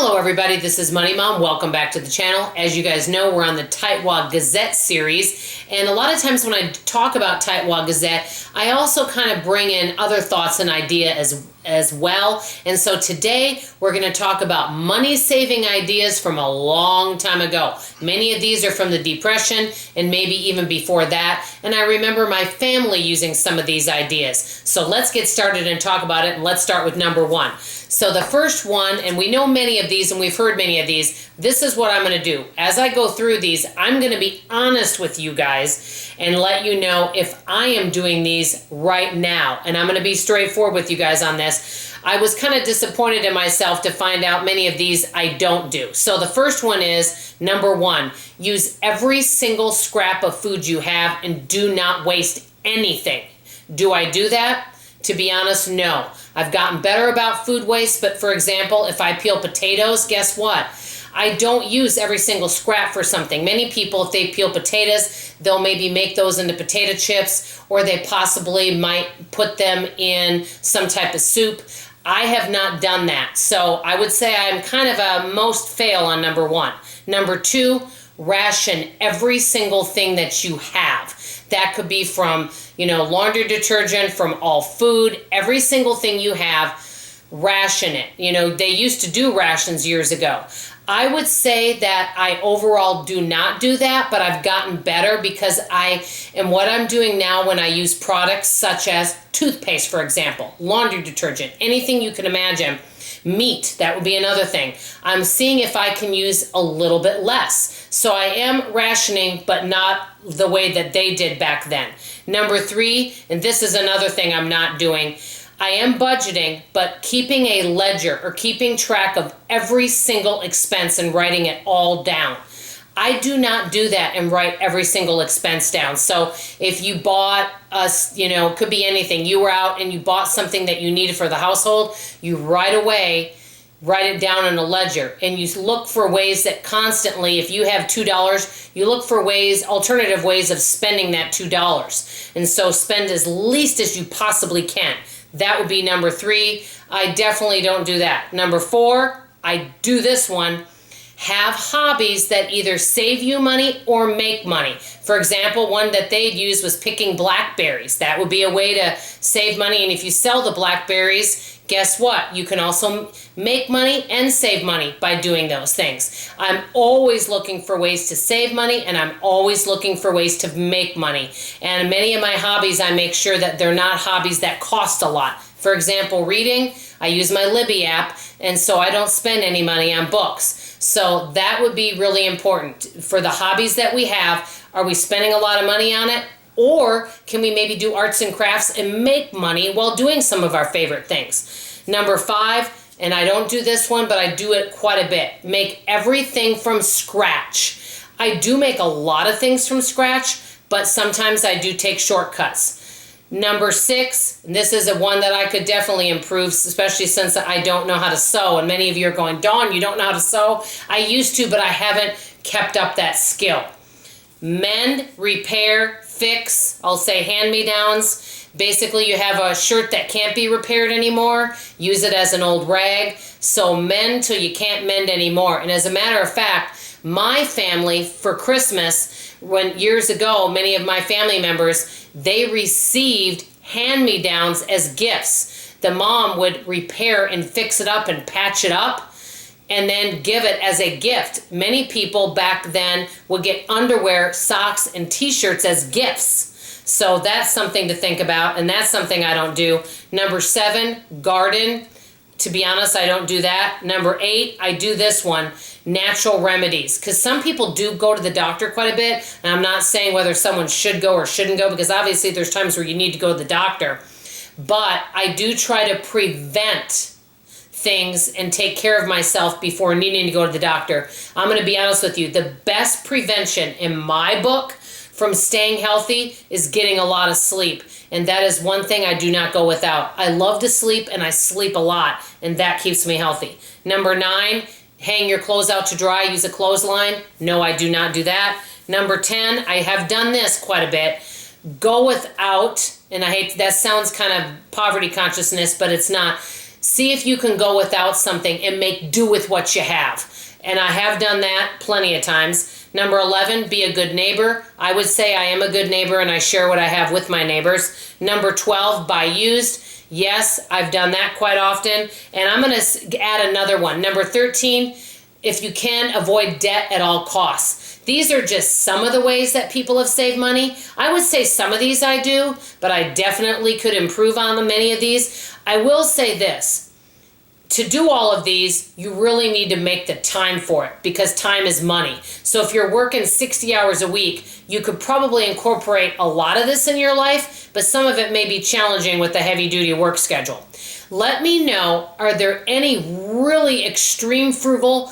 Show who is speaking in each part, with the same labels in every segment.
Speaker 1: Hello everybody, this is Money Mom. Welcome back to the channel. As you guys know, we're on the Tightwad Gazette series, and a lot of times when I talk about Tightwad Gazette, I also kind of bring in other thoughts and ideas as well. And so today we're going to talk about money saving ideas from a long time ago. Many of these are from the Depression and maybe even before that, and I remember my family using some of these ideas. So let's get started and talk about it, and let's start with number one. So the first one, and we know many of these and we've heard many of these, this is what I'm going to do. As I go through these, I'm going to be honest with you guys and let you know if I am doing these right now. And I'm going to be straightforward with you guys on this. I was kind of disappointed in myself to find out many of these I don't do. So the first one is, number one, use every single scrap of food you have and do not waste anything. Do I do that? To be honest, no. I've gotten better about food waste, but for example, if I peel potatoes, guess what? I don't use every single scrap for something. Many people, if they peel potatoes, they'll maybe make those into potato chips, or they possibly might put them in some type of soup. I have not done that. So I would say I'm kind of a most fail on number one. Number two, ration every single thing that you have. That could be from, laundry detergent, from all food, every single thing you have, ration it. They used to do rations years ago. I would say that I overall do not do that, but I've gotten better because what I'm doing now when I use products such as toothpaste, for example, laundry detergent, anything you can imagine, meat, that would be another thing. I'm seeing if I can use a little bit less. So I am rationing, but not the way that they did back then. Number three, and this is another thing I'm not doing, I am budgeting, but keeping a ledger or keeping track of every single expense and writing it all down. I do not do that and write every single expense down. So if you bought it could be anything. You were out and you bought something that you needed for the household, you right away write it down in a ledger, and you look for ways that constantly, if you have $2, you look for alternative ways of spending that $2. And so spend as least as you possibly can. That would be number three. I definitely don't do that. Number four, I do this one. Have hobbies that either save you money or make money. For example, one that they'd use was picking blackberries. That would be a way to save money. And if you sell the blackberries, guess what? You can also make money and save money by doing those things. I'm always looking for ways to save money, and I'm always looking for ways to make money. And many of my hobbies, I make sure that they're not hobbies that cost a lot. For example, reading, I use my Libby app, and so I don't spend any money on books. So that would be really important. For the hobbies that we have, are we spending a lot of money on it? Or can we maybe do arts and crafts and make money while doing some of our favorite things? Number five, and I don't do this one, but I do it quite a bit. Make everything from scratch. I do make a lot of things from scratch, but sometimes I do take shortcuts. Number six, and this is one that I could definitely improve, especially since I don't know how to sew. And many of you are going, Dawn, you don't know how to sew? I used to, but I haven't kept up that skill. Mend, repair, fix, I'll say hand-me-downs. Basically, you have a shirt that can't be repaired anymore, use it as an old rag. So mend till you can't mend anymore. And as a matter of fact, my family, for Christmas, years ago, many of my family members, they received hand-me-downs as gifts. The mom would repair and fix it up and patch it up and then give it as a gift. Many people back then would get underwear, socks, and t-shirts as gifts. So that's something to think about, and that's something I don't do. Number seven, garden. To be honest, I don't do that. Number eight, I do this one, natural remedies. Because some people do go to the doctor quite a bit, and I'm not saying whether someone should go or shouldn't go, because obviously there's times where you need to go to the doctor. But I do try to prevent things and take care of myself before needing to go to the doctor. I'm going to be honest with you. The best prevention in my book from staying healthy is getting a lot of sleep. And that is one thing I do not go without. I love to sleep, and I sleep a lot, and that keeps me healthy. Number nine, hang your clothes out to dry, use a clothesline. No, I do not do that. Number 10, I have done this quite a bit. Go without, and I hate, that sounds kind of poverty consciousness, but it's not. See if you can go without something and make do with what you have. And I have done that plenty of times. Number 11, be a good neighbor. I would say I am a good neighbor and I share what I have with my neighbors. Number 12, buy used. Yes, I've done that quite often. And I'm going to add another one. Number 13, if you can, avoid debt at all costs. These are just some of the ways that people have saved money. I would say some of these I do, but I definitely could improve on many of these. I will say this. To do all of these, you really need to make the time for it because time is money. So if you're working 60 hours a week, you could probably incorporate a lot of this in your life, but some of it may be challenging with the heavy-duty work schedule. Let me know, are there any really extreme frugal,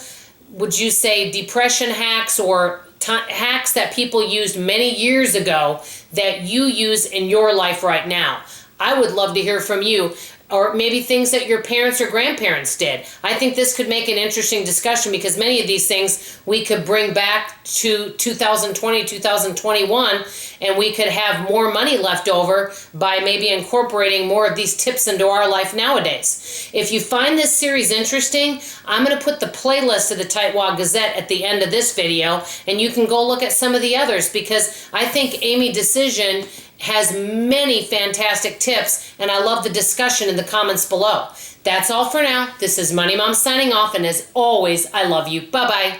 Speaker 1: would you say depression hacks or hacks that people used many years ago that you use in your life right now? I would love to hear from you. Or maybe things that your parents or grandparents did. I think this could make an interesting discussion because many of these things we could bring back to 2020, 2021, and we could have more money left over by maybe incorporating more of these tips into our life nowadays. If you find this series interesting, I'm going to put the playlist of the Tightwad Gazette at the end of this video, and you can go look at some of the others because I think Amy Decision has many fantastic tips, and I love the discussion in the comments below. That's all for now. This is Money Mom signing off, and as always, I love you. Bye-bye.